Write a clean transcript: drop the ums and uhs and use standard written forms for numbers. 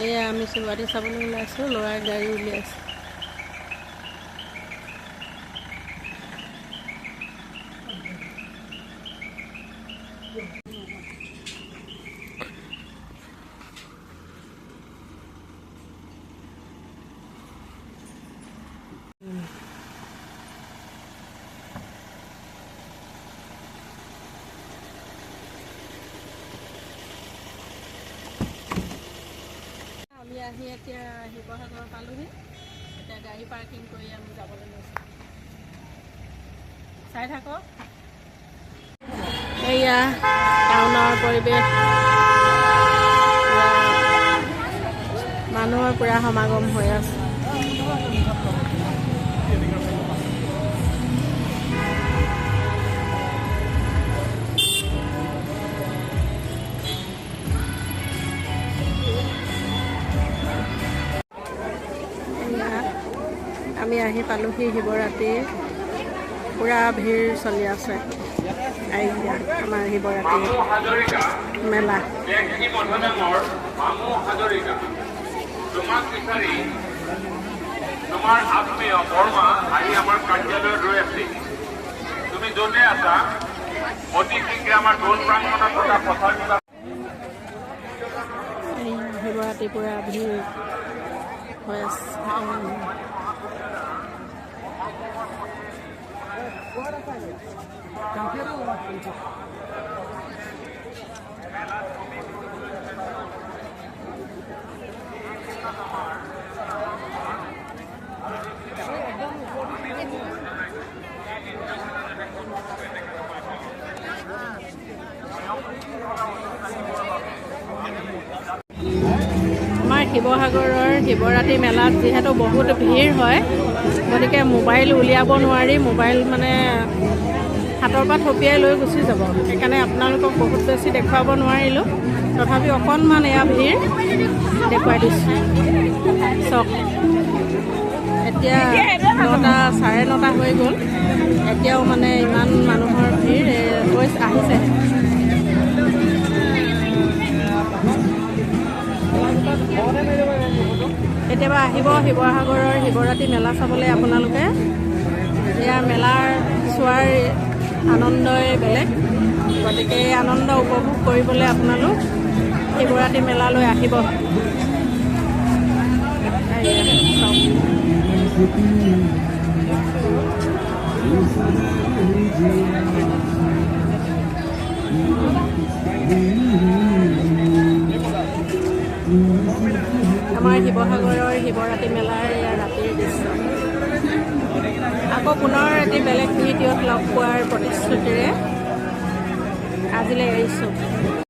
এয়া আমি শিৱৰাত্ৰি চাবলৈ ওলাইছোঁ, ল'ৰাই গাড়ী উলিয়াইছে। আমি আহি এতিয়া শিৱসাগৰ পালোহি। এতিয়া গাড়ী পাৰ্কিং কৰি আমি যাবলৈ লৈছোঁ। চাই থাকক এয়া টাউনৰ পৰিৱেশ, মানুহৰ পূৰা সমাগম হৈ আছে। আমি আহি পালোহি শিৱৰাত্ৰি, পূৰা ভিৰ চলি আছে। আমাৰ শিৱৰাত্ৰি মেলা। তোমাৰ আত্মীয় বৰ্মা আহি আমাৰ কাৰ্যালয়ত ৰৈ আছে। তুমি য'তে আছা অতি শীঘ্ৰে আমাৰ ঢোল প্ৰাংগণত থকা পথাৰ শিৱৰাত্ৰি পূৰা ভিৰ হৈ আছে। আমাৰ শিৱসাগৰৰ শিৱৰাত্ৰি মেলাত যিহেতু বহুত ভিৰ হয়, গতিকে মোবাইল উলিয়াব নোৱাৰি। মোবাইল মানে হাতৰ পৰা থপিয়াই লৈ গুচি যাব। সেইকাৰণে আপোনালোকক বহুত বেছি দেখুৱাব নোৱাৰিলোঁ। তথাপি অকণমান এয়া ভিৰ দেখুৱাই দিছোঁ। চাওক, এতিয়া 9টা, 9:30 হৈ গ'ল। এতিয়াও মানে ইমান মানুহৰ ভিৰ আহিছে। কেতিয়াবা আহিব শিৱসাগৰৰ শিৱৰাত্ৰি মেলা চাবলৈ আপোনালোকে। ইয়াৰ মেলাৰ চোৱাৰ আনন্দই বেলেগ। গতিকে এই আনন্দ উপভোগ কৰিবলৈ আপোনালোক শিৱৰাত্ৰি মেলালৈ আহিব। আমাৰ শিৱসাগৰৰ শিৱৰাত্ৰি মেলাৰ ইয়াৰ ৰাতিৰ দৃশ্য। আকৌ পুনৰ এটি বেলেগ ভিডিঅ'ত লগ পোৱাৰ প্ৰতিশ্ৰুতিৰে আজিলৈ এৰিছোঁ।